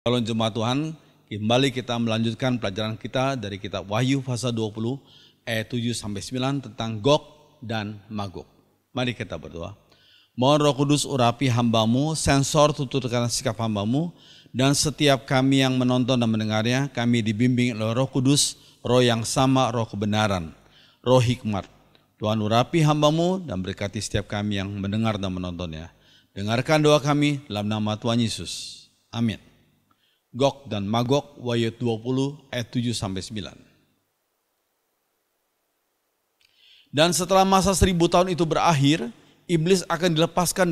Kalau jemaat Tuhan, kembali kita melanjutkan pelajaran kita dari kitab Wahyu pasal 20 ayat 7 sampai 9 tentang Gog dan Magog. Mari kita berdoa. Mohon Roh Kudus urapi hambamu, sensor tuturkan sikap hambamu, dan setiap kami yang menonton dan mendengarnya, kami dibimbing oleh Roh Kudus, Roh yang sama, Roh kebenaran, Roh hikmat. Tuhan urapi hambamu dan berkati setiap kami yang mendengar dan menontonnya. Dengarkan doa kami dalam nama Tuhan Yesus. Amin. Gog dan Magog, Wahyu 20 ayat 7 sampai 9. Dan setelah masa 1000 tahun itu berakhir, iblis akan dilepaskan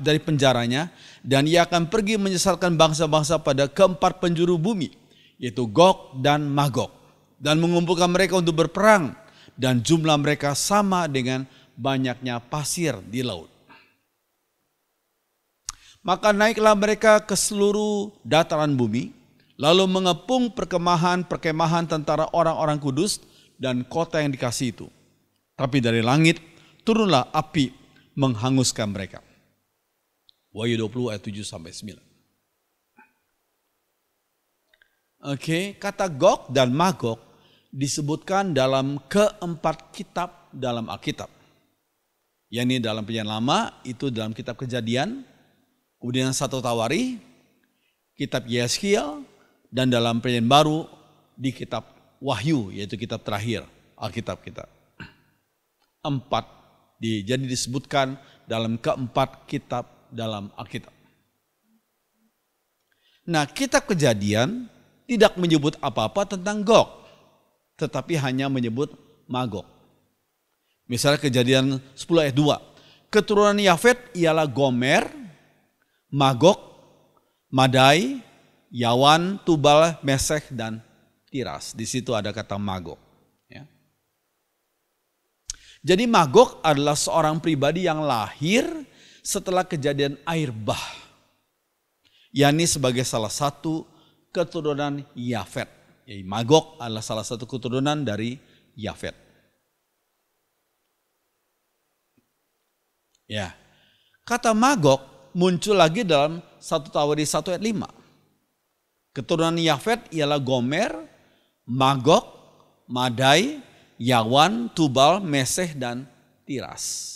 dari penjaranya dan ia akan pergi menyesatkan bangsa-bangsa pada keempat penjuru bumi, yaitu Gog dan Magog, dan mengumpulkan mereka untuk berperang, dan jumlah mereka sama dengan banyaknya pasir di laut. Maka naiklah mereka ke seluruh dataran bumi, lalu mengepung perkemahan tentara orang-orang kudus dan kota yang dikasih itu. Tapi dari langit turunlah api menghanguskan mereka. Wahyu 20 ayat 7 sampai 9. Oke, kata Gog dan Magog disebutkan dalam keempat kitab dalam Alkitab. Yakni dalam Perjanjian Lama itu dalam kitab Kejadian, kemudian 1 Tawari, kitab Yeskiel, dan dalam Perjanjian Baru di kitab Wahyu, yaitu kitab terakhir Alkitab kita. Jadi disebutkan dalam keempat kitab dalam Alkitab. Nah, kitab Kejadian tidak menyebut apa-apa tentang Gog, tetapi hanya menyebut Magog. Misalnya Kejadian 10 ayat 2, keturunan Yafet ialah Gomer, Magog, Madai, Yawan, Tubal, Mesek, dan Tiras. Di situ ada kata Magog. Ya. Jadi Magog adalah seorang pribadi yang lahir setelah kejadian air bah, yakni sebagai salah satu keturunan Yafet. Jadi Magog adalah salah satu keturunan dari Yafet. Ya, kata Magog muncul lagi dalam 1 Tawari 1 ayat 5. Keturunan Yafet ialah Gomer, Magog, Madai, Yawan, Tubal, Mesek, dan Tiras.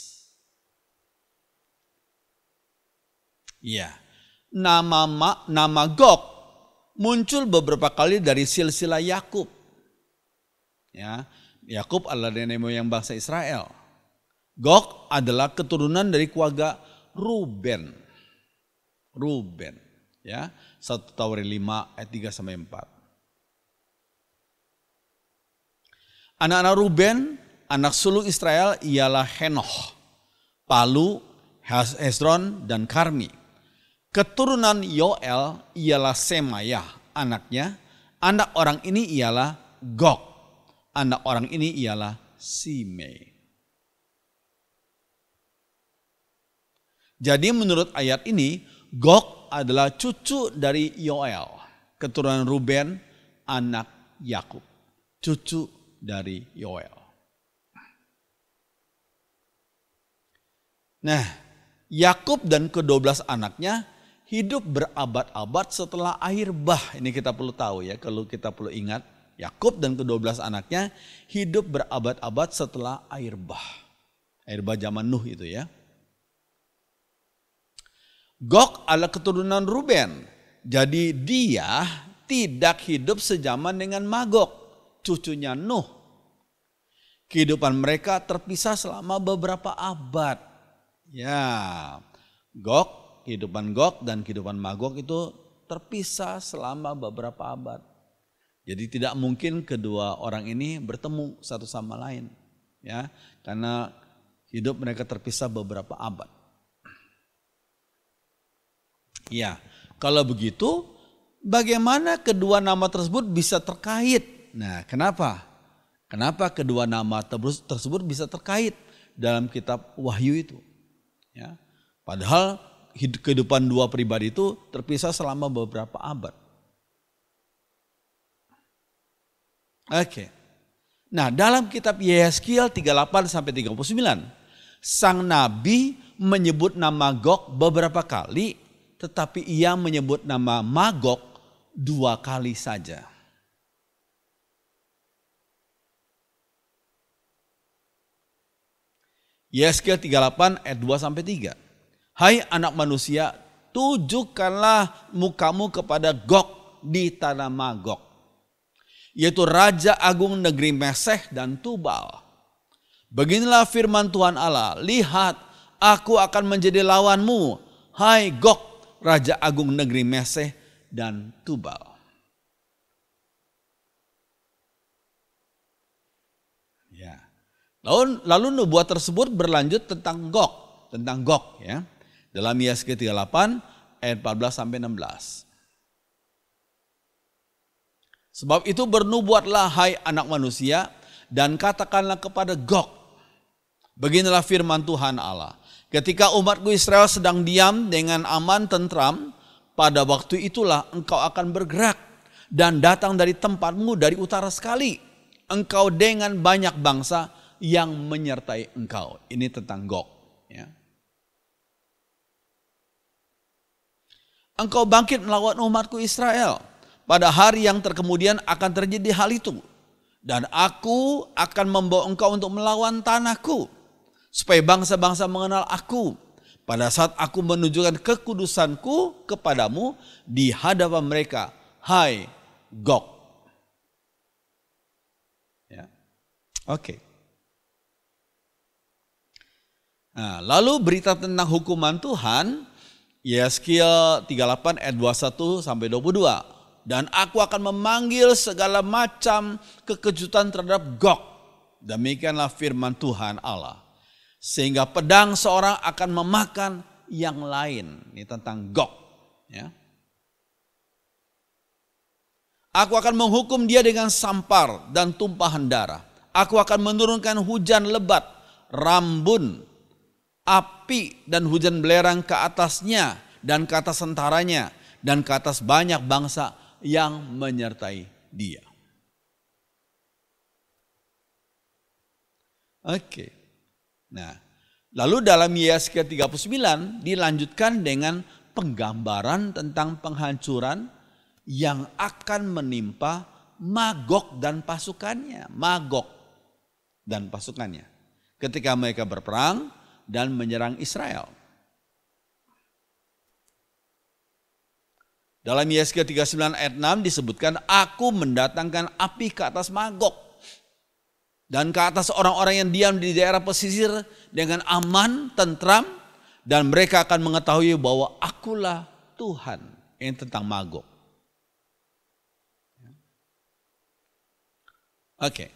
Ya, nama Gog muncul beberapa kali dari silsilah Yakub. Ya, Yakub adalah nenek moyang bangsa Israel. Gog adalah keturunan dari keluarga Ruben, ya, 1 Tawari 5 ayat 3 sampai 4. Anak-anak Ruben, anak sulung Israel ialah Henoch, Palu, Hezron, dan Karmi. Keturunan Yoel ialah Semayah, anaknya. Anak orang ini ialah Gog, anak orang ini ialah Simei. Jadi menurut ayat ini, Gog adalah cucu dari Yoel, keturunan Ruben, anak Yakub, cucu dari Yoel. Nah, Yakub dan ke-12 anaknya hidup berabad-abad setelah air bah. Ini kita perlu tahu ya, kalau kita perlu ingat, Yakub dan ke-12 anaknya hidup berabad-abad setelah air bah. Air bah zaman Nuh itu ya. Gog adalah keturunan Ruben. Jadi dia tidak hidup sejaman dengan Magog, cucunya Nuh. Kehidupan mereka terpisah selama beberapa abad. Ya, kehidupan Gog dan kehidupan Magog itu terpisah selama beberapa abad. Jadi tidak mungkin kedua orang ini bertemu satu sama lain. Ya, karena hidup mereka terpisah beberapa abad. Ya, kalau begitu bagaimana kedua nama tersebut bisa terkait? Nah, kenapa? Kenapa kedua nama tersebut bisa terkait dalam kitab Wahyu itu? Ya, padahal kehidupan dua pribadi itu terpisah selama beberapa abad. Oke. Nah, dalam kitab Yeskiel 38 sampai 39, sang nabi menyebut nama Gog beberapa kali, tetapi ia menyebut nama Magog 2 kali saja. Yesaya 38 ayat 2-3. Hai anak manusia, tujukanlah mukamu kepada Gog di tanah Magog, yaitu Raja Agung negeri Meseh dan Tubal. Beginilah firman Tuhan Allah, lihat aku akan menjadi lawanmu, hai Gog, Raja Agung negeri Meseh dan Tubal. Ya. Lalu nubuat tersebut berlanjut tentang Gog ya. Dalam Yesaya 38 ayat 14-16. Sebab itu bernubuatlah hai anak manusia dan katakanlah kepada Gog, beginilah firman Tuhan Allah. Ketika umatku Israel sedang diam dengan aman tentram, pada waktu itulah engkau akan bergerak dan datang dari tempatmu dari utara sekali. Engkau dengan banyak bangsa yang menyertai engkau. Ini tentang Gog. Ya. Engkau bangkit melawan umatku Israel. Pada hari yang terkemudian akan terjadi hal itu. Dan aku akan membawa engkau untuk melawan tanahku, supaya bangsa-bangsa mengenal aku. Pada saat aku menunjukkan kekudusanku kepadamu di hadapan mereka. Hai Gog. Ya. Oke. Nah, lalu berita tentang hukuman Tuhan, Yesaya 38 ayat 21-22. Dan aku akan memanggil segala macam kekejutan terhadap Gog. Demikianlah firman Tuhan Allah. Sehingga pedang seorang akan memakan yang lain. Ini tentang Gog. Ya. Aku akan menghukum dia dengan sampar dan tumpahan darah. Aku akan menurunkan hujan lebat, rambun, api dan hujan belerang ke atasnya dan ke atas tentaranya dan ke atas banyak bangsa yang menyertai dia. Oke. Nah, lalu dalam Yesaya 39 dilanjutkan dengan penggambaran tentang penghancuran yang akan menimpa Magog dan pasukannya. Magog dan pasukannya. Ketika mereka berperang dan menyerang Israel. Dalam Yesaya 39 ayat 6 disebutkan, aku mendatangkan api ke atas Magog dan ke atas orang-orang yang diam di daerah pesisir dengan aman, tentram, dan mereka akan mengetahui bahwa akulah Tuhan. Ini tentang Magog. Oke.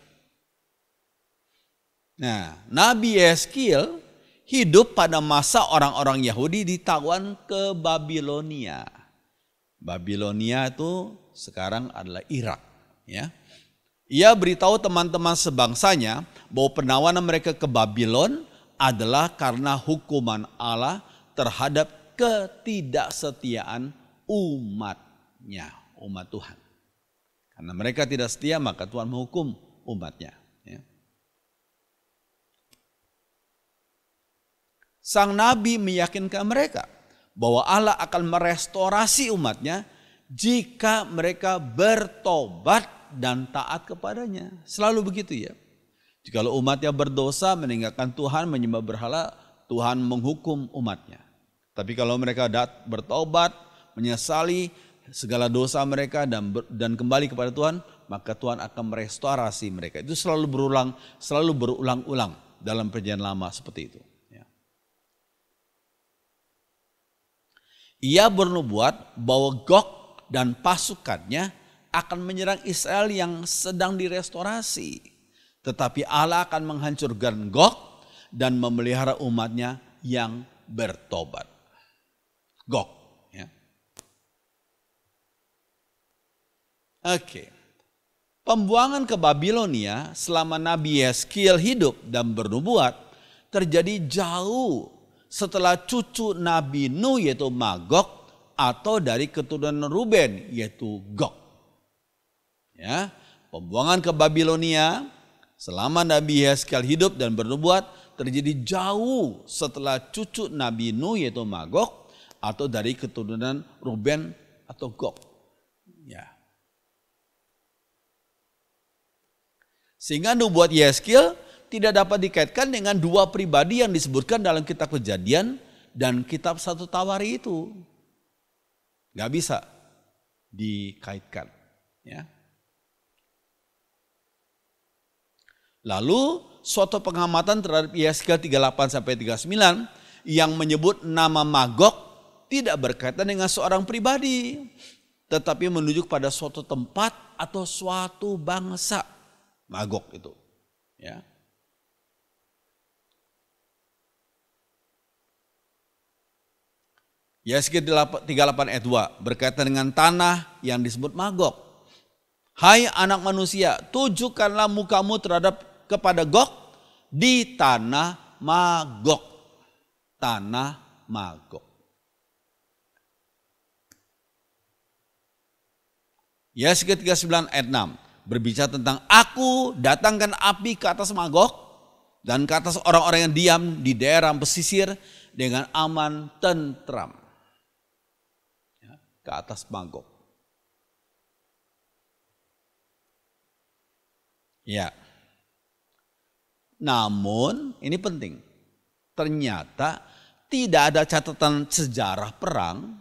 Nah, Nabi Yeskiel hidup pada masa orang-orang Yahudi ditawan ke Babilonia. Babilonia itu sekarang adalah Irak. Ya. Ia beritahu teman-teman sebangsanya bahwa penawanan mereka ke Babylon adalah karena hukuman Allah terhadap ketidaksetiaan umatnya, umat Tuhan. Karena mereka tidak setia maka Tuhan menghukum umatnya. Ya. Sang Nabi meyakinkan mereka bahwa Allah akan merestorasi umatnya jika mereka bertobat dan taat kepadanya. Selalu begitu ya. Jikalau umatnya berdosa meninggalkan Tuhan, menyembah berhala, Tuhan menghukum umatnya. Tapi kalau mereka bertobat, menyesali segala dosa mereka dan kembali kepada Tuhan, maka Tuhan akan merestorasi mereka. Itu selalu berulang-ulang dalam perjanjian lama seperti itu. Ia bernubuat bahwa Gog dan pasukannya akan menyerang Israel yang sedang direstorasi. Tetapi Allah akan menghancurkan Gog dan memelihara umatnya yang bertobat. Gog. Ya. Oke. Pembuangan ke Babilonia selama Nabi Yeskiel hidup dan bernubuat terjadi jauh setelah cucu Nabi Nuh yaitu Magog atau dari keturunan Ruben yaitu Gog. Ya, pembuangan ke Babilonia selama Nabi Yeskiel hidup dan bernubuat terjadi jauh setelah cucu Nabi Nuh yaitu Magog atau dari keturunan Ruben atau Gog. Ya. Sehingga nubuat Yeskil tidak dapat dikaitkan dengan dua pribadi yang disebutkan dalam kitab Kejadian dan kitab 1 Tawari itu. Gak bisa dikaitkan. Ya. Lalu suatu pengamatan terhadap Yeskil 38-39 yang menyebut nama Magog tidak berkaitan dengan seorang pribadi, tetapi menunjuk pada suatu tempat atau suatu bangsa. Magog itu. Ya. Yeskil 38 ayat 2 berkaitan dengan tanah yang disebut Magog. Hai anak manusia, tujukanlah mukamu kepada Gog di tanah Magog. Tanah Magog. Yeskil 39 ayat 6 berbicara tentang aku datangkan api ke atas Magog dan ke atas orang-orang yang diam di daerah pesisir dengan aman tentram. Ya, ke atas Magog. Ya. Namun ini penting. Ternyata tidak ada catatan sejarah perang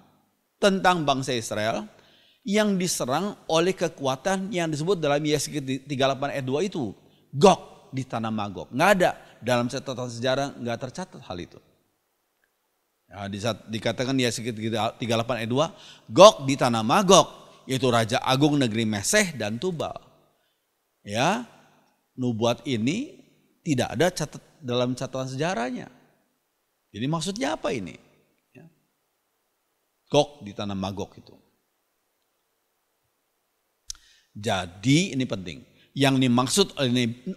tentang bangsa Israel yang diserang oleh kekuatan yang disebut dalam Yeskil 38 ayat 2 itu. Gog di tanah Magog. Nggak ada. Dalam catatan sejarah nggak tercatat hal itu. Ya, dikatakan Yeskil 38 ayat 2. Gog di tanah Magog. Yaitu Raja Agung negeri Meseh dan Tubal. Ya, nubuat ini tidak ada dalam catatan sejarahnya. Jadi maksudnya apa ini? Ya. Gog di tanah Magog itu. Jadi ini penting. Yang dimaksud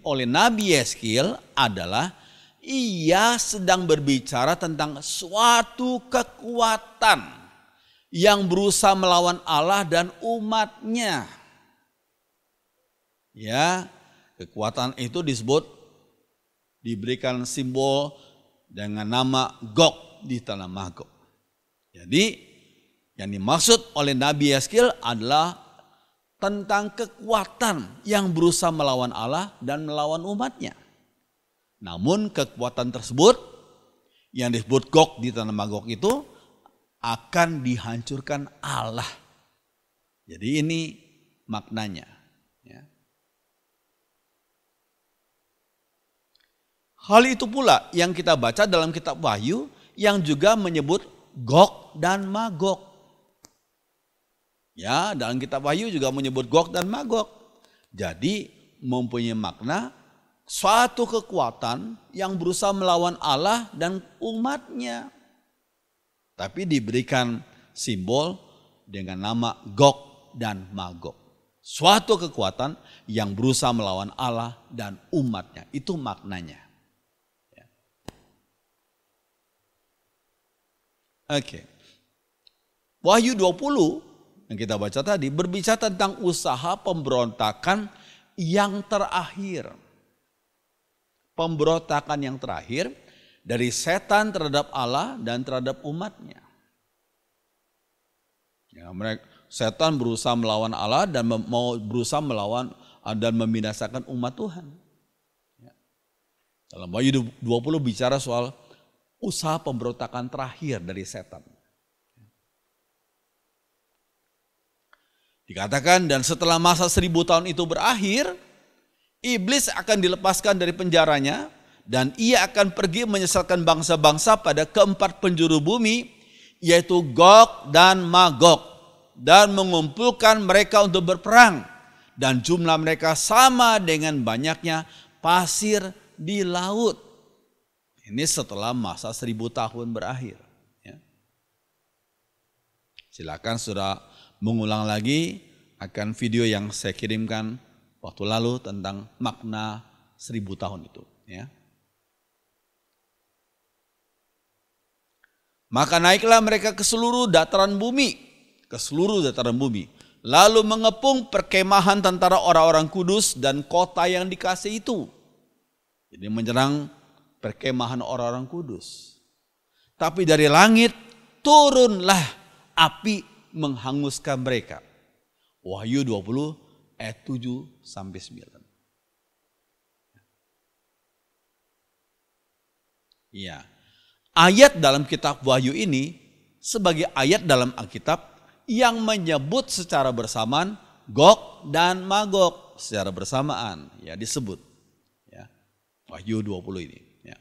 oleh Nabi Yeskil adalah ia sedang berbicara tentang suatu kekuatan yang berusaha melawan Allah dan umatnya. Ya, kekuatan itu diberikan simbol dengan nama Gog di tanah Magog. Jadi yang dimaksud oleh Nabi Yeskil adalah tentang kekuatan yang berusaha melawan Allah dan melawan umatnya. Namun kekuatan tersebut yang disebut Gog di tanah Magog itu akan dihancurkan Allah. Jadi ini maknanya. Ya. Hal itu pula yang kita baca dalam kitab Wahyu yang juga menyebut Gog dan Magog. Ya, dalam kitab Wahyu juga menyebut Gog dan Magog. Jadi mempunyai makna suatu kekuatan yang berusaha melawan Allah dan umatnya. Tapi diberikan simbol dengan nama Gog dan Magog. Suatu kekuatan yang berusaha melawan Allah dan umatnya. Itu maknanya. Ya. Oke. Wahyu 20 yang kita baca tadi berbicara tentang usaha pemberontakan yang terakhir. Pemberontakan yang terakhir dari setan terhadap Allah dan terhadap umatnya. Ya, setan berusaha melawan Allah dan mau berusaha melawan dan membinasakan umat Tuhan. Ya. Dalam Wahyu 20 bicara soal usaha pemberontakan terakhir dari setan. Dikatakan dan setelah masa 1000 tahun itu berakhir, iblis akan dilepaskan dari penjaranya dan ia akan pergi menyesatkan bangsa-bangsa pada keempat penjuru bumi, yaitu Gog dan Magog, dan mengumpulkan mereka untuk berperang, dan jumlah mereka sama dengan banyaknya pasir di laut. Ini setelah masa 1000 tahun berakhir. Ya. Silakan saudara mengulang lagi akan video yang saya kirimkan waktu lalu tentang makna 1000 tahun itu. Ya. Maka naiklah mereka ke seluruh dataran bumi, lalu mengepung perkemahan tentara orang-orang kudus dan kota yang dikasih itu. Jadi menyerang perkemahan orang-orang kudus. Tapi dari langit turunlah api menghanguskan mereka. Wahyu 20 ayat 7 sampai 9. Iya. Ayat dalam kitab Wahyu ini sebagai ayat dalam Alkitab yang menyebut secara bersamaan Gog dan Magog secara bersamaan, ya disebut. Ya. Wahyu 20 ini. Ya.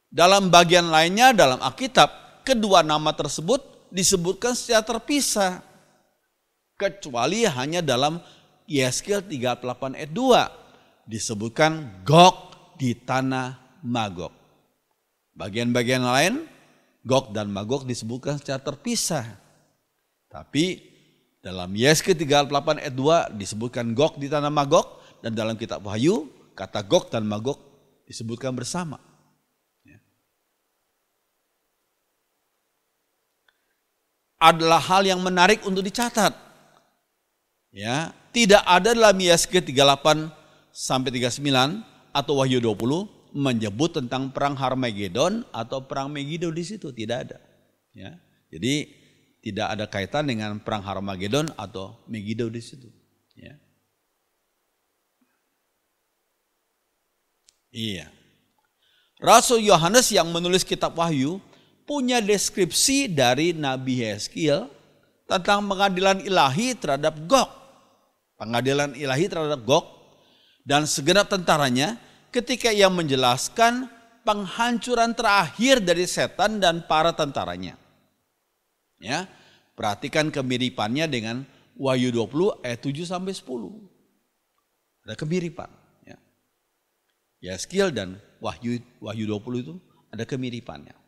Dalam bagian lainnya dalam Alkitab, kedua nama tersebut disebutkan secara terpisah. Kecuali hanya dalam Yeskiel 38 ayat 2 disebutkan Gog di tanah Magog. Bagian-bagian lain Gog dan Magog disebutkan secara terpisah. Tapi dalam Yeskiel 38 ayat 2 disebutkan Gog di tanah Magog, dan dalam kitab Wahyu kata Gog dan Magog disebutkan bersama. Adalah hal yang menarik untuk dicatat. Ya, tidak ada dalam Yeskiel 38 sampai 39 atau Wahyu 20 menyebut tentang perang Harmagedon atau perang Megiddo di situ, tidak ada. Ya, jadi tidak ada kaitan dengan perang Harmagedon atau Megiddo di situ. Ya. Iya. Rasul Yohanes yang menulis kitab Wahyu punya deskripsi dari Nabi Yeskiel tentang pengadilan ilahi terhadap Gog. Pengadilan ilahi terhadap Gog dan segenap tentaranya ketika ia menjelaskan penghancuran terakhir dari setan dan para tentaranya. Ya, perhatikan kemiripannya dengan Wahyu 20 ayat 7 sampai 10. Ada kemiripan, ya. Yeskiel dan Wahyu 20 itu ada kemiripannya.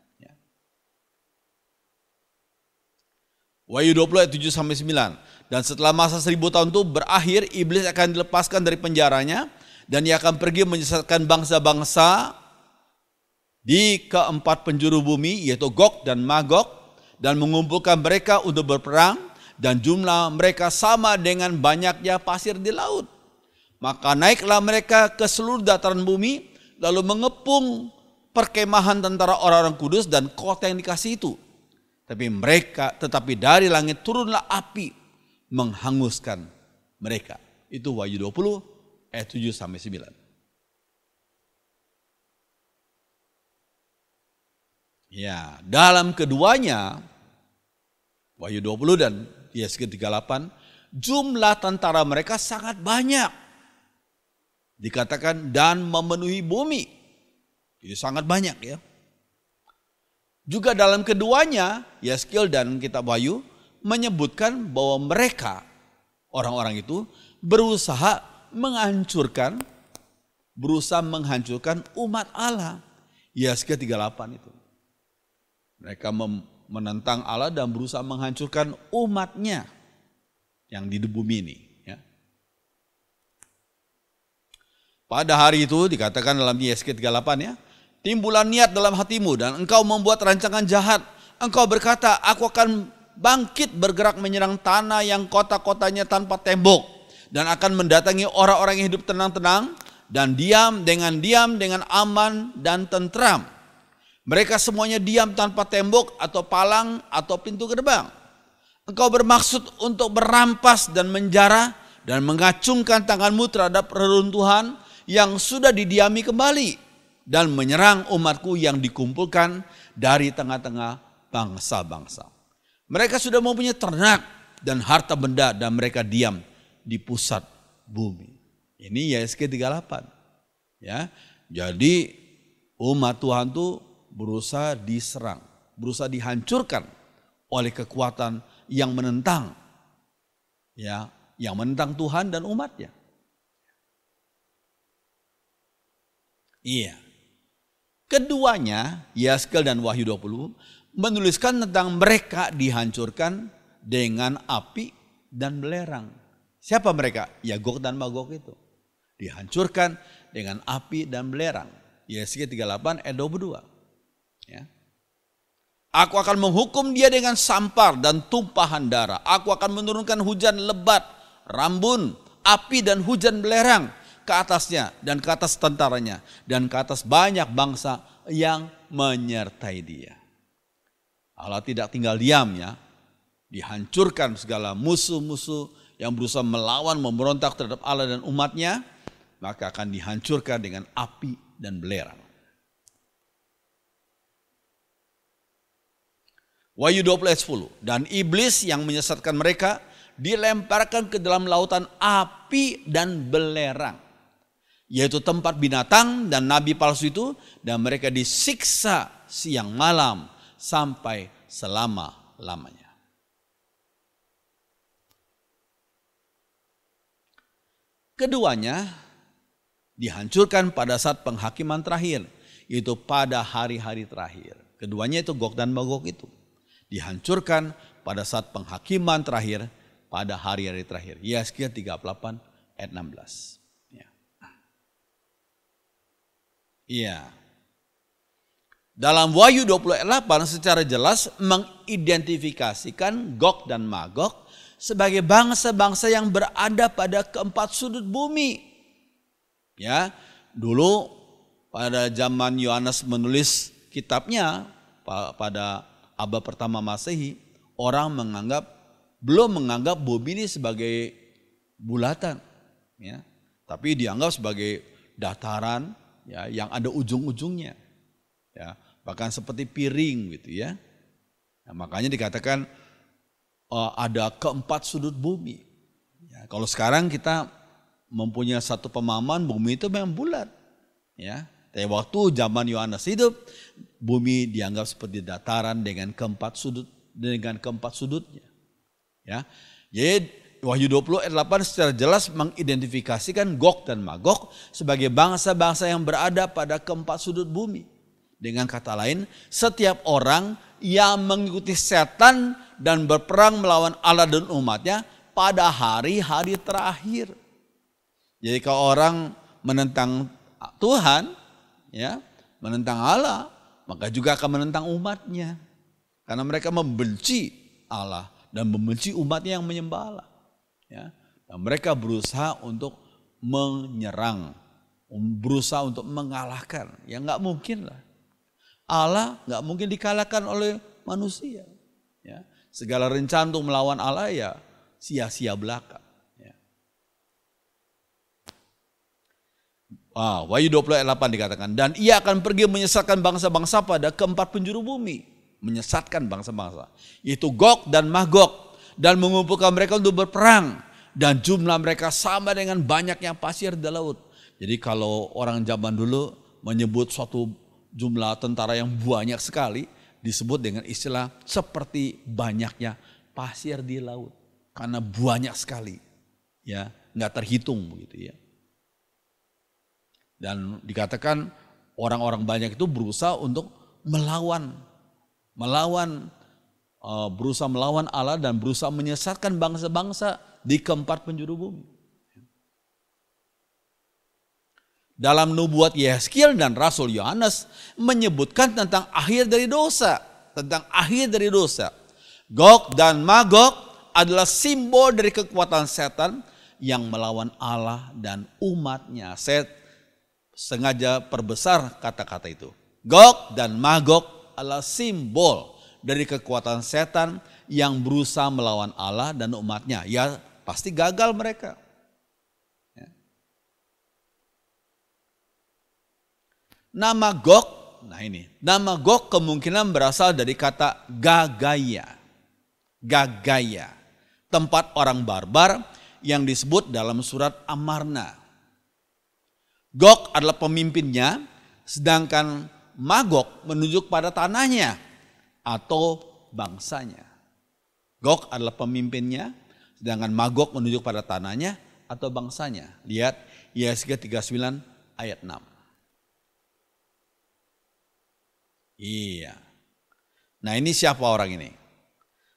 Wahyu 20 ayat 7 sampai 9. Dan setelah masa 1000 tahun itu berakhir, iblis akan dilepaskan dari penjaranya dan ia akan pergi menyesatkan bangsa-bangsa di keempat penjuru bumi, yaitu Gog dan Magog, dan mengumpulkan mereka untuk berperang, dan jumlah mereka sama dengan banyaknya pasir di laut. Maka naiklah mereka ke seluruh dataran bumi, lalu mengepung perkemahan tentara orang-orang kudus dan kota yang dikasih itu. Tetapi dari langit turunlah api menghanguskan mereka. Itu Wahyu 20 ayat 7 sampai 9. Ya, dalam keduanya Wahyu 20 dan Yeskiel 38, jumlah tentara mereka sangat banyak. Dikatakan dan memenuhi bumi. Itu sangat banyak, ya. Juga dalam keduanya, Yeskiel dan kitab Wahyu menyebutkan bahwa mereka, orang-orang itu berusaha menghancurkan umat Allah. Yeskiel 38 itu. Mereka menentang Allah dan berusaha menghancurkan umatnya yang di bumi ini. Ya. Pada hari itu dikatakan dalam Yeskiel 38, ya. Timbulan niat dalam hatimu dan engkau membuat rancangan jahat. Engkau berkata, aku akan bangkit bergerak menyerang tanah yang kota-kotanya tanpa tembok. Dan akan mendatangi orang-orang yang hidup tenang-tenang dan diam dengan aman dan tentram. Mereka semuanya diam tanpa tembok atau palang atau pintu gerbang. Engkau bermaksud untuk merampas dan menjara dan mengacungkan tanganmu terhadap reruntuhan yang sudah didiami kembali. Dan menyerang umatku yang dikumpulkan dari tengah-tengah bangsa-bangsa. Mereka sudah mempunyai ternak dan harta benda dan mereka diam di pusat bumi. Ini Yeskiel 38. Ya, jadi umat Tuhan itu berusaha diserang, berusaha dihancurkan oleh kekuatan yang menentang, ya, yang menentang Tuhan dan umatnya. Iya. Keduanya, Yeskiel dan Wahyu 20, menuliskan tentang mereka dihancurkan dengan api dan belerang. Siapa mereka? Ya, Gog dan Magog itu. Dihancurkan dengan api dan belerang. Yeskiel 38 ayat 22. Ya. Aku akan menghukum dia dengan sampar dan tumpahan darah. Aku akan menurunkan hujan lebat, rambun, api dan hujan belerang ke atasnya dan ke atas tentaranya dan ke atas banyak bangsa yang menyertai dia. Allah tidak tinggal diam, ya. dihancurkan segala musuh-musuh yang berusaha melawan, memberontak terhadap Allah dan umatnya, maka akan dihancurkan dengan api dan belerang. Wahyu 20 ayat 10. Dan iblis yang menyesatkan mereka dilemparkan ke dalam lautan api dan belerang, yaitu tempat binatang dan nabi palsu itu, dan mereka disiksa siang malam sampai selama-lamanya. Keduanya dihancurkan pada saat penghakiman terakhir, yaitu pada hari-hari terakhir. Keduanya itu Gog dan Magog itu dihancurkan pada saat penghakiman terakhir, pada hari-hari terakhir. Yesaya 38 ayat 16. Iya. Dalam Wahyu 20 ayat 8 secara jelas mengidentifikasikan Gog dan Magog sebagai bangsa-bangsa yang berada pada keempat sudut bumi. Ya, dulu pada zaman Yohanes menulis kitabnya pada abad pertama Masehi, orang belum menganggap bumi ini sebagai bulatan, ya, tapi dianggap sebagai dataran, ya, yang ada ujung-ujungnya, ya, bahkan seperti piring gitu, ya. Nah, makanya dikatakan ada keempat sudut bumi. Ya, kalau sekarang kita mempunyai satu pemahaman bumi itu memang bulat, ya. Tapi waktu zaman Yohanes hidup, bumi dianggap seperti dataran dengan keempat sudutnya. Ya. Jadi Wahyu 20 ayat 8 secara jelas mengidentifikasikan Gog dan Magog sebagai bangsa-bangsa yang berada pada keempat sudut bumi. Dengan kata lain, setiap orang yang mengikuti setan dan berperang melawan Allah dan umatnya pada hari-hari terakhir. Jadi kalau orang menentang Tuhan, ya, menentang Allah, maka juga akan menentang umatnya. Karena mereka membenci Allah dan membenci umatnya yang menyembah Allah. Ya. Dan mereka berusaha untuk menyerang, berusaha untuk mengalahkan. Ya nggak mungkin lah. Allah nggak mungkin dikalahkan oleh manusia. Ya. Segala rencana untuk melawan Allah ya sia-sia belaka. Wahyu 20 ayat 8 dikatakan, dan ia akan pergi menyesatkan bangsa-bangsa pada keempat penjuru bumi. Menyesatkan bangsa-bangsa, yaitu Gog dan Magog, dan mengumpulkan mereka untuk berperang. Dan jumlah mereka sama dengan banyaknya pasir di laut. Jadi kalau orang zaman dulu menyebut suatu jumlah tentara yang banyak sekali, disebut dengan istilah seperti banyaknya pasir di laut. Karena banyak sekali, ya, nggak terhitung begitu, ya. Dan dikatakan orang-orang banyak itu berusaha untuk berusaha melawan Allah dan berusaha menyesatkan bangsa-bangsa di keempat penjuru bumi. Dalam nubuat Yehezkiel dan Rasul Yohanes menyebutkan tentang akhir dari dosa. Gog dan Magog adalah simbol dari kekuatan setan yang melawan Allah dan umatnya. Sengaja perbesar kata-kata itu. Gog dan Magog adalah simbol dari kekuatan setan yang berusaha melawan Allah dan umatnya. Ya pasti gagal mereka. Ya. Nama Gog kemungkinan berasal dari kata Gagaya. Tempat orang barbar yang disebut dalam surat Amarna. Gog adalah pemimpinnya, sedangkan Magog menunjuk pada tanahnya atau bangsanya. Gog adalah pemimpinnya, sedangkan Magog menunjuk pada tanahnya atau bangsanya. Lihat Yesaya 39 ayat 6. Iya. Nah ini siapa orang ini?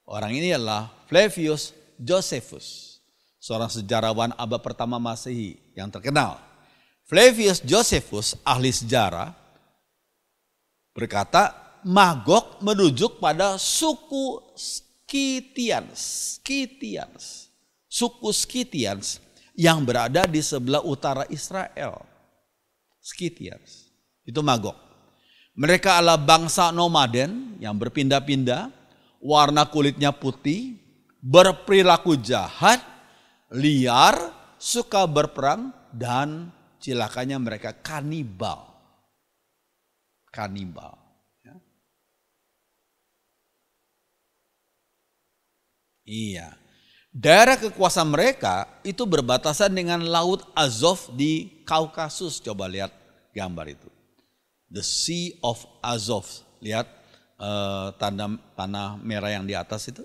Orang ini adalah Flavius Josephus, seorang sejarawan abad pertama Masehi yang terkenal. Flavius Josephus, ahli sejarah, berkata Magog merujuk pada suku Scythians. Suku Scythians yang berada di sebelah utara Israel. Scythians, itu Magog. Mereka adalah bangsa nomaden yang berpindah-pindah, warna kulitnya putih, berperilaku jahat, liar, suka berperang, dan celakanya mereka kanibal. Kanibal. Ya. Iya. Daerah kekuasaan mereka itu berbatasan dengan Laut Azov di Kaukasus. Coba lihat gambar itu. The Sea of Azov. Lihat tanah merah yang di atas itu.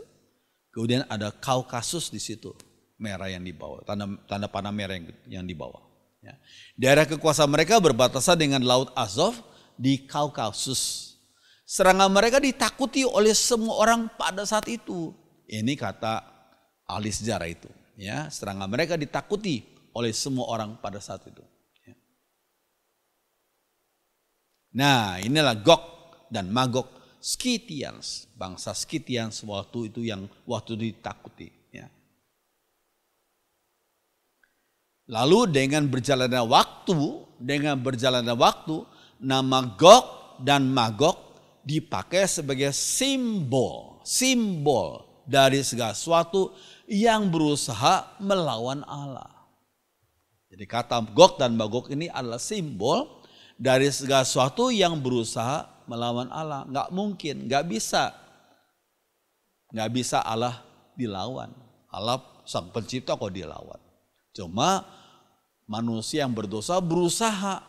Kemudian ada Kaukasus di situ. Merah yang di bawah. Tanda panah merah yang di bawah. Ya. Daerah kekuasaan mereka berbatasan dengan Laut Azov di Kaukasus. Serangan mereka ditakuti oleh semua orang pada saat itu. Ini kata ahli sejarah itu, ya, serangan mereka ditakuti oleh semua orang pada saat itu. Ya. Nah, inilah Gog dan Magog, Scythians, bangsa Scythians waktu itu yang waktu ditakuti. Ya. Lalu dengan berjalannya waktu, nama Gog dan Magog dipakai sebagai simbol dari segala sesuatu yang berusaha melawan Allah. Jadi kata Gog dan Magog ini adalah simbol dari segala sesuatu yang berusaha melawan Allah. Nggak mungkin, nggak bisa Allah dilawan. Allah sang pencipta kok dilawan. Cuma manusia yang berdosa berusaha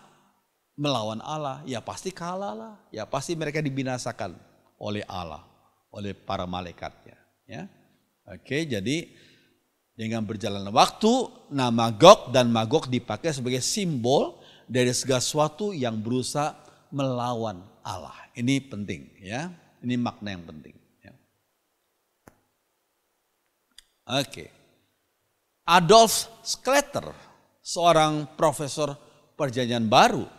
melawan Allah, ya pasti kalah lah. Ya pasti mereka dibinasakan oleh Allah, oleh para malaikatnya. Ya. Oke, jadi dengan berjalannya waktu, nama Gog dan Magog dipakai sebagai simbol dari segala sesuatu yang berusaha melawan Allah. Ini penting, ya. Ini makna yang penting. Ya. Oke. Adolf Schlatter, seorang profesor Perjanjian Baru,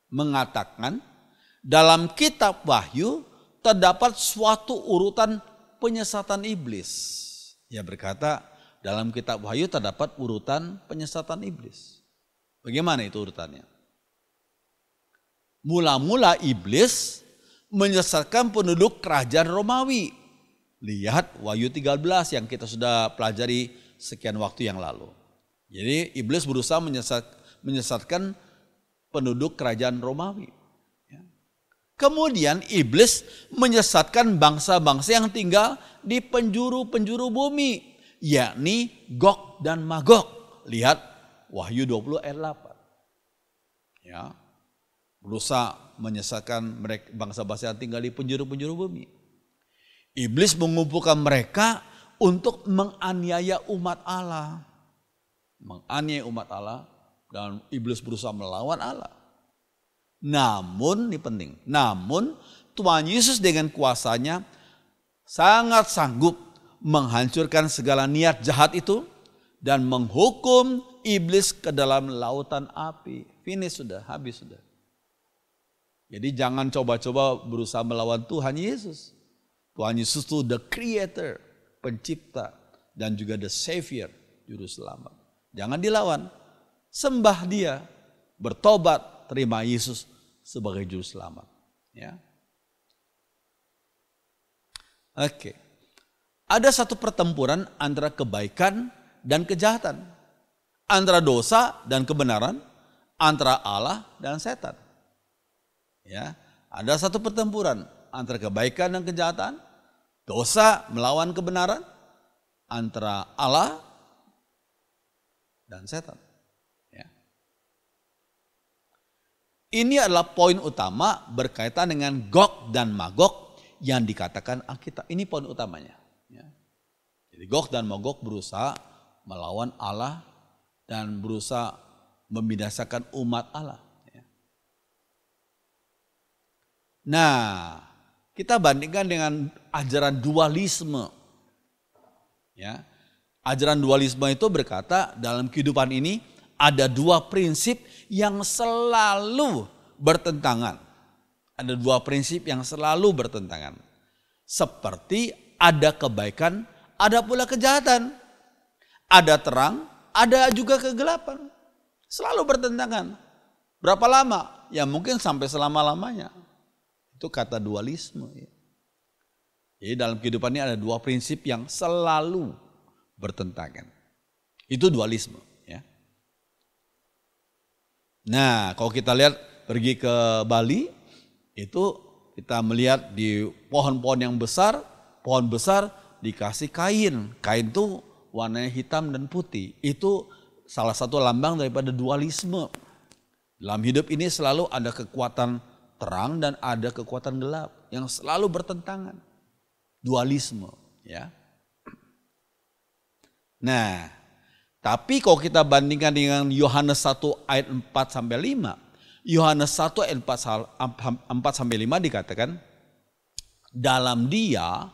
mengatakan dalam kitab Wahyu terdapat suatu urutan penyesatan iblis. Ia berkata dalam kitab Wahyu terdapat urutan penyesatan iblis. Bagaimana itu urutannya? Mula-mula iblis menyesatkan penduduk kerajaan Romawi. Lihat Wahyu 13 yang kita sudah pelajari sekian waktu yang lalu. Jadi iblis berusaha menyesatkan penduduk kerajaan Romawi. Kemudian iblis menyesatkan bangsa-bangsa yang tinggal di penjuru-penjuru bumi, yakni Gog dan Magog. Lihat Wahyu 20 ayat 8. Ya. Berusaha menyesatkan mereka bangsa-bangsa yang tinggal di penjuru-penjuru bumi. Iblis mengumpulkan mereka untuk menganiaya umat Allah. Menganiaya umat Allah dan iblis berusaha melawan Allah. Namun, ini penting, namun Tuhan Yesus dengan kuasanya sangat sanggup menghancurkan segala niat jahat itu dan menghukum iblis ke dalam lautan api. Finish sudah, habis sudah. Jadi jangan coba-coba berusaha melawan Tuhan Yesus. Tuhan Yesus itu the creator, pencipta, dan juga the savior, juru selamat. Jangan dilawan, sembah dia, bertobat, terima Yesus sebagai juru selamat. Ya. Oke. Ada satu pertempuran antara kebaikan dan kejahatan. Antara dosa dan kebenaran. Antara Allah dan setan. Ya. Ada satu pertempuran antara kebaikan dan kejahatan. Dosa melawan kebenaran. Antara Allah dan setan. Ini adalah poin utama berkaitan dengan Gog dan Magog yang dikatakan Alkitab. Ini poin utamanya. Ya. Jadi Gog dan Magog berusaha melawan Allah dan berusaha membinasakan umat Allah. Ya. Nah, kita bandingkan dengan ajaran dualisme. Ya. Ajaran dualisme itu berkata dalam kehidupan ini ada dua prinsip yang selalu bertentangan. Ada dua prinsip yang selalu bertentangan. Seperti ada kebaikan, ada pula kejahatan. Ada terang, ada juga kegelapan. Selalu bertentangan. Berapa lama? Ya mungkin sampai selama-lamanya. Itu kata dualisme. Jadi dalam kehidupan ini ada dua prinsip yang selalu bertentangan. Itu dualisme. Ya. Nah, kalau kita lihat pergi ke Bali, itu kita melihat di pohon-pohon yang besar, pohon besar dikasih kain. Kain itu warnanya hitam dan putih. Itu salah satu lambang daripada dualisme. Dalam hidup ini selalu ada kekuatan terang dan ada kekuatan gelap yang selalu bertentangan. Dualisme, ya. Nah, tapi kalau kita bandingkan dengan Yohanes 1 ayat 4 sampai 5, Yohanes 1 ayat 4 sampai 5 dikatakan dalam Dia,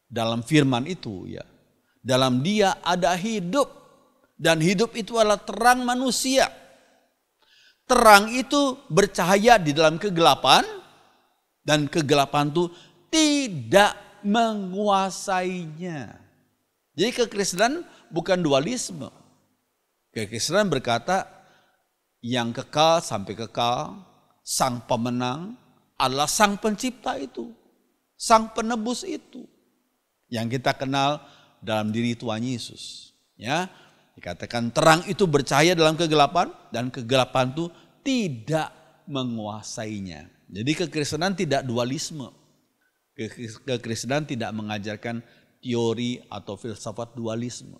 dalam firman itu ya, dalam Dia ada hidup dan hidup itu adalah terang manusia. Terang itu bercahaya di dalam kegelapan dan kegelapan itu tidak menguasainya. Jadi kekristenan bukan dualisme. Kekristenan berkata yang kekal sampai kekal, sang pemenang adalah sang pencipta itu, sang penebus itu yang kita kenal dalam diri Tuhan Yesus. Ya, dikatakan terang itu bercahaya dalam kegelapan dan kegelapan itu tidak menguasainya. Jadi kekristenan tidak dualisme. Kekristenan tidak mengajarkan teori atau filsafat dualisme.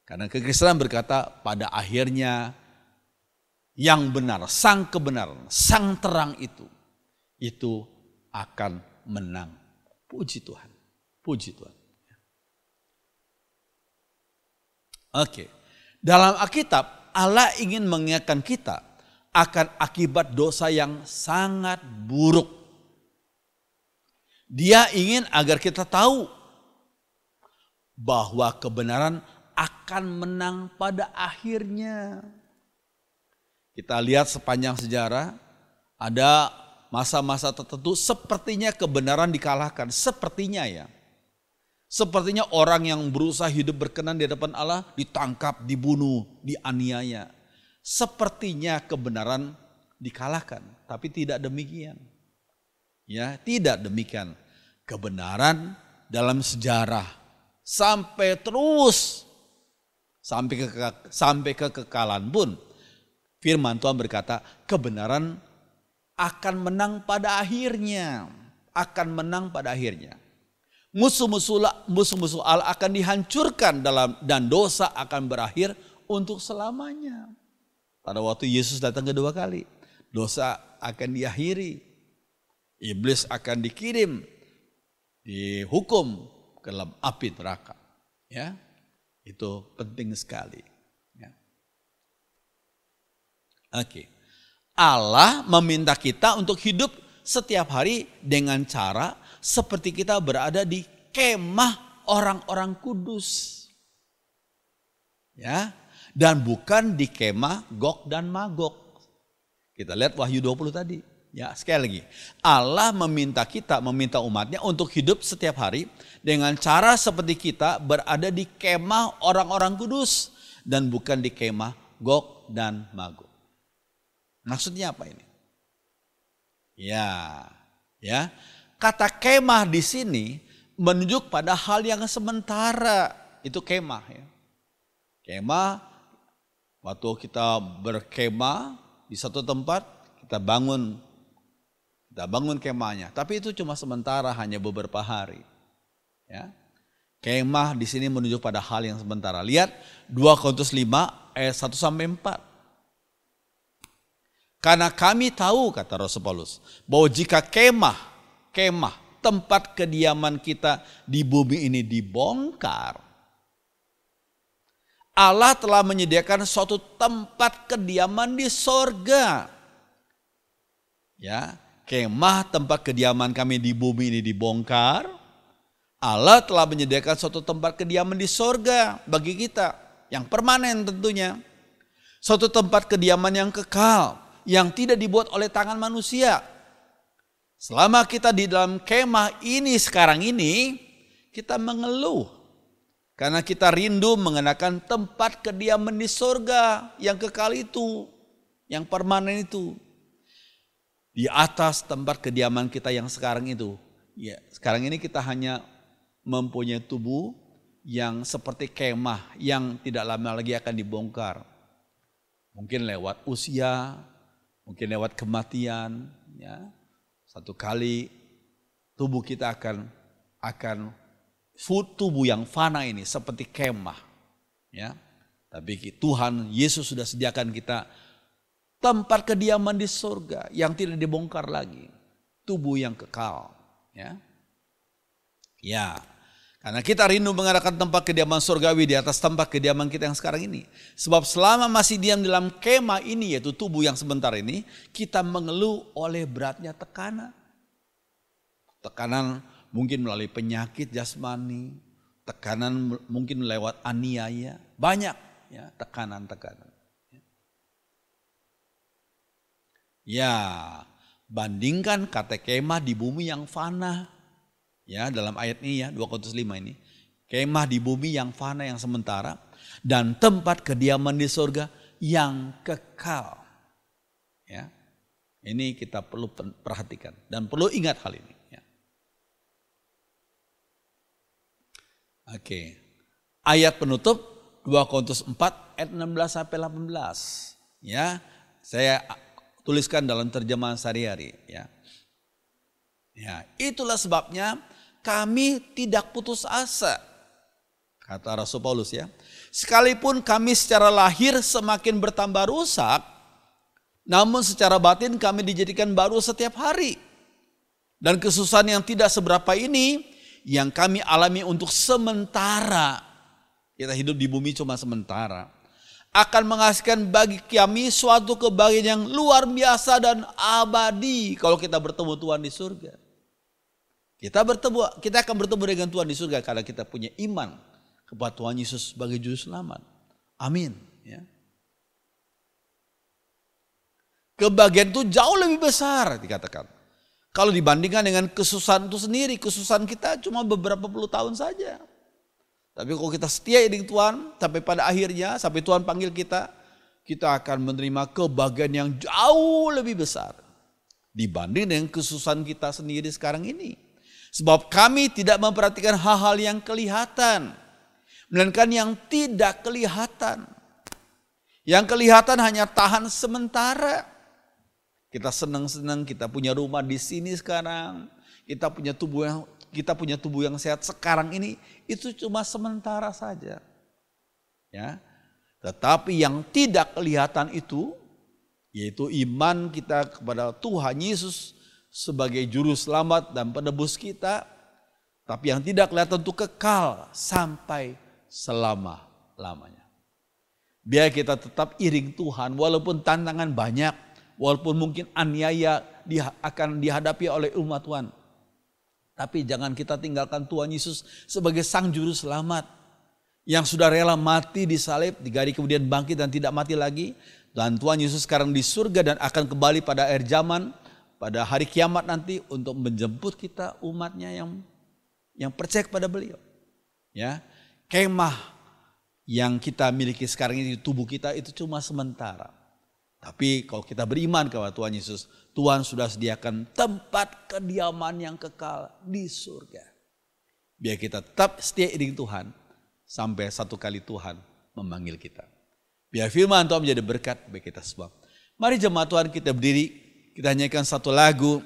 Karena kekristenan berkata pada akhirnya yang benar, sang kebenaran, sang terang itu akan menang. Puji Tuhan. Puji Tuhan. Oke. Dalam Alkitab Allah ingin mengingatkan kita akan akibat dosa yang sangat buruk. Dia ingin agar kita tahu bahwa kebenaran akan menang pada akhirnya. Kita lihat sepanjang sejarah ada masa-masa tertentu sepertinya kebenaran dikalahkan. Sepertinya ya. Sepertinya orang yang berusaha hidup berkenan di hadapan Allah ditangkap, dibunuh, dianiaya. Sepertinya kebenaran dikalahkan, tapi tidak demikian. Ya, tidak demikian. Kebenaran dalam sejarah sampai terus sampai kekekalan pun firman Tuhan berkata kebenaran akan menang pada akhirnya, akan menang pada akhirnya. Musuh-musuh Allah akan dihancurkan dan dosa akan berakhir untuk selamanya. Pada waktu Yesus datang kedua kali, dosa akan diakhiri. Iblis akan dikirim, dihukum ke dalam api neraka. Ya, itu penting sekali. Ya. Oke. Allah meminta kita untuk hidup setiap hari dengan cara seperti kita berada di kemah orang-orang kudus. Ya, dan bukan di kemah Gog dan Magog. Kita lihat Wahyu 20 tadi. Ya, sekali lagi, Allah meminta umatnya untuk hidup setiap hari dengan cara seperti kita berada di kemah orang-orang kudus dan bukan di kemah Gog dan Magog. Maksudnya apa ini? Ya, kata kemah di sini menunjuk pada hal yang sementara. Itu kemah ya. Kemah, waktu kita berkemah di satu tempat, kita bangun kemahnya, tapi itu cuma sementara, hanya beberapa hari. Ya. Kemah di sini menunjuk pada hal yang sementara. Lihat 2 Korintus 5 ayat 1 sampai 4. Karena kami tahu, kata Rasul Paulus, bahwa jika kemah tempat kediaman kita di bumi ini dibongkar, Allah telah menyediakan suatu tempat kediaman di sorga. Ya. Kemah tempat kediaman kami di bumi ini dibongkar, Allah telah menyediakan suatu tempat kediaman di sorga bagi kita, yang permanen tentunya. Suatu tempat kediaman yang kekal, yang tidak dibuat oleh tangan manusia. Selama kita di dalam kemah ini sekarang ini, kita mengeluh. Karena kita rindu mengenakan tempat kediaman di sorga yang kekal itu, yang permanen itu. Di atas tempat kediaman kita yang sekarang itu, Ya, sekarang ini kita hanya mempunyai tubuh yang seperti kemah yang tidak lama lagi akan dibongkar. Mungkin lewat usia, mungkin lewat kematian, ya. Satu kali tubuh kita akan tubuh yang fana ini seperti kemah, ya. Tapi Tuhan Yesus sudah sediakan kita tempat kediaman di surga yang tidak dibongkar lagi, tubuh yang kekal, ya. Ya. Karena kita rindu mengadakan tempat kediaman surgawi di atas tempat kediaman kita yang sekarang ini. Sebab selama masih diam dalam kemah ini, yaitu tubuh yang sebentar ini, kita mengeluh oleh beratnya tekanan. Tekanan mungkin melalui penyakit jasmani, tekanan mungkin lewat aniaya, banyak ya tekanan-tekanan. Ya, bandingkan kata kemah di bumi yang fana. Ya, dalam ayat ini ya, 2 Korintus 5 ini. Kemah di bumi yang fana, yang sementara. Dan tempat kediaman di surga yang kekal. Ya, ini kita perlu perhatikan. Dan perlu ingat hal ini. Ya. Oke. Ayat penutup 2 Korintus 4 ayat 16-18. Ya, saya tuliskan dalam terjemahan sehari-hari. Ya. Ya, itulah sebabnya kami tidak putus asa, kata Rasul Paulus ya. Sekalipun kami secara lahir semakin bertambah rusak, namun secara batin kami dijadikan baru setiap hari. Dan kesusahan yang tidak seberapa ini yang kami alami untuk sementara, kita hidup di bumi cuma sementara, akan menghasilkan bagi kami suatu kebahagiaan yang luar biasa dan abadi kalau kita bertemu Tuhan di surga. Kita akan bertemu dengan Tuhan di surga karena kita punya iman kepada Tuhan Yesus sebagai juru selamat. Amin. Ya. Kebahagiaan itu jauh lebih besar dikatakan. Kalau dibandingkan dengan kesusahan itu sendiri, kesusahan kita cuma beberapa puluh tahun saja. Tapi kalau kita setia dengan Tuhan sampai pada akhirnya, sampai Tuhan panggil kita, kita akan menerima kebahagiaan yang jauh lebih besar dibanding dengan kesusahan kita sendiri sekarang ini. Sebab kami tidak memperhatikan hal-hal yang kelihatan, melainkan yang tidak kelihatan. Yang kelihatan hanya tahan sementara. Kita senang-senang, kita punya rumah di sini sekarang, kita punya tubuh yang sehat sekarang ini, itu cuma sementara saja. Ya. Tetapi yang tidak kelihatan itu, yaitu iman kita kepada Tuhan Yesus sebagai juru selamat dan penebus kita, tapi yang tidak kelihatan itu kekal sampai selama-lamanya. Biar kita tetap iring Tuhan walaupun tantangan banyak, walaupun mungkin aniaya akan dihadapi oleh umat Tuhan. Tapi jangan kita tinggalkan Tuhan Yesus sebagai sang juru selamat yang sudah rela mati di salib, 3 hari kemudian bangkit dan tidak mati lagi. Dan Tuhan Yesus sekarang di surga dan akan kembali pada akhir zaman, pada hari kiamat nanti untuk menjemput kita umatnya yang percaya kepada beliau. Ya, kemah yang kita miliki sekarang ini, tubuh kita itu cuma sementara. Tapi kalau kita beriman kepada Tuhan Yesus, Tuhan sudah sediakan tempat kediaman yang kekal di surga. Biar kita tetap setia dengan Tuhan sampai satu kali Tuhan memanggil kita. Biar firman Tuhan menjadi berkat bagi kita semua. Mari jemaat Tuhan kita berdiri. Kita nyanyikan satu lagu,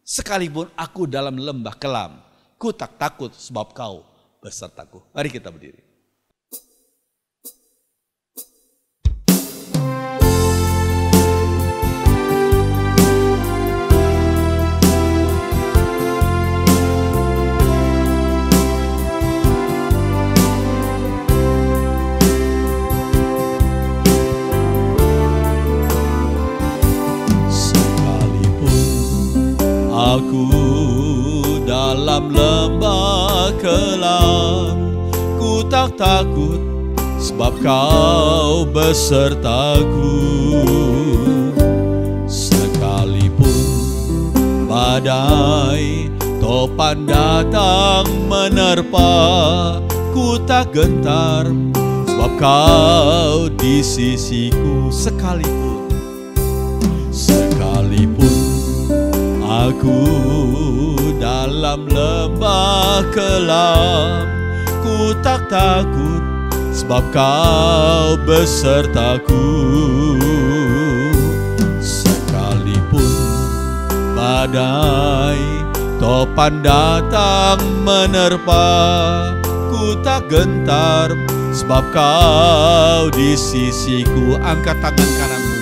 sekalipun aku dalam lembah kelam, ku tak takut sebab kau besertaku. Mari kita berdiri. Aku dalam lembah kelam, ku tak takut sebab kau besertaku. Sekalipun badai topan datang menerpa, ku tak gentar sebab kau di sisiku. Sekalipun aku dalam dalam lembah kelam, ku tak takut sebab Kau besertaku. Sekalipun badai topan datang menerpa, ku tak gentar sebab Kau di sisiku. Angkat tangan kananmu.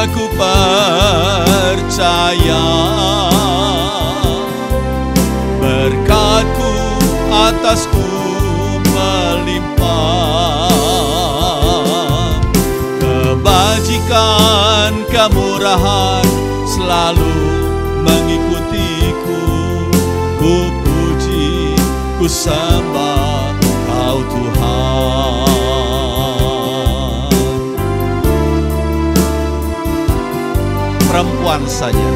Aku percaya berkat-Ku atasku melimpah, kebajikan kemurahan selalu mengikutiku. Ku puji, ku sembah Kau Tuhan. Perempuan saja,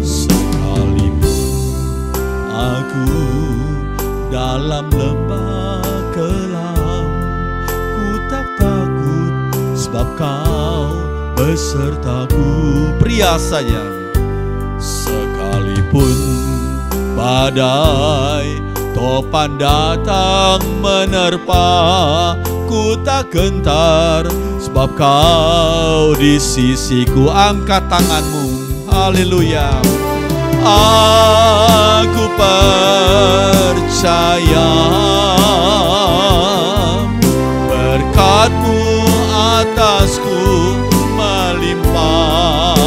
sekalipun aku dalam lembah kelam, ku tak takut sebab Kau besertaku. Pria saja, sekalipun badai topan datang menerpa, ku tak gentar sebab Kau di sisiku. Angkat tanganmu. Haleluya. Aku percaya berkat-Mu atasku melimpah,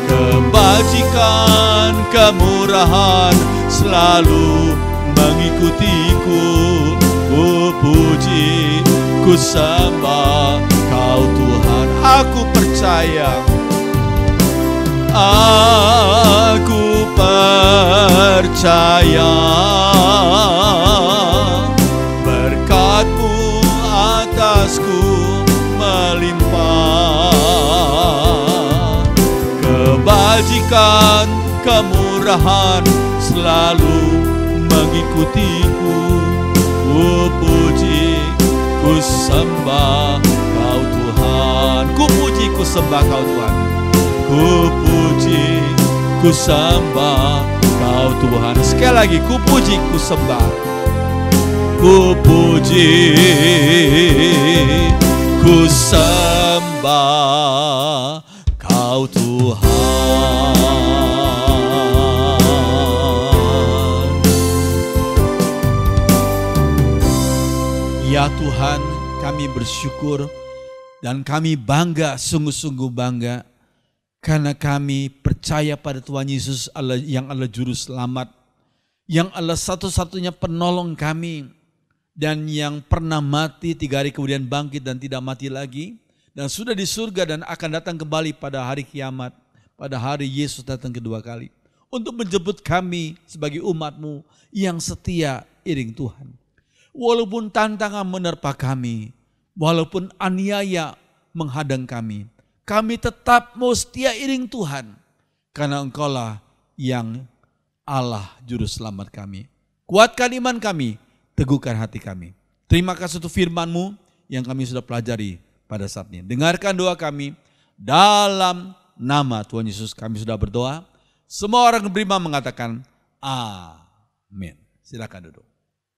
kebajikan kemurahan selalu mengikutiku. Ku puji, ku sembah Kau Tuhan. Aku percaya, aku percaya berkat-Mu atasku melimpah, kebajikan kemurahan selalu mengikutiku. Ku puji, ku sembah Kau Tuhan. Ku puji, ku sembah Kau Tuhan. Ku puji, ku sembah Kau Tuhan. Sekali lagi, ku puji, ku sembah. Ku puji, ku sembah Kau Tuhan. Ya Tuhan, kami bersyukur dan kami bangga, sungguh-sungguh bangga, karena kami percaya pada Tuhan Yesus Allah, yang adalah Juru Selamat, yang adalah satu-satunya penolong kami, dan yang pernah mati 3 hari kemudian bangkit dan tidak mati lagi, dan sudah di surga dan akan datang kembali pada hari kiamat, pada hari Yesus datang kedua kali, untuk menjemput kami sebagai umat-Mu yang setia iring Tuhan. Walaupun tantangan menerpa kami, walaupun aniaya menghadang kami, kami tetap mau setia iring Tuhan, karena Engkaulah yang Allah Juru Selamat kami. Kuatkan iman kami, teguhkan hati kami. Terima kasih untuk firman-Mu yang kami sudah pelajari pada saat ini. Dengarkan doa kami, dalam nama Tuhan Yesus kami sudah berdoa. Semua orang beriman mengatakan amin. Silakan duduk.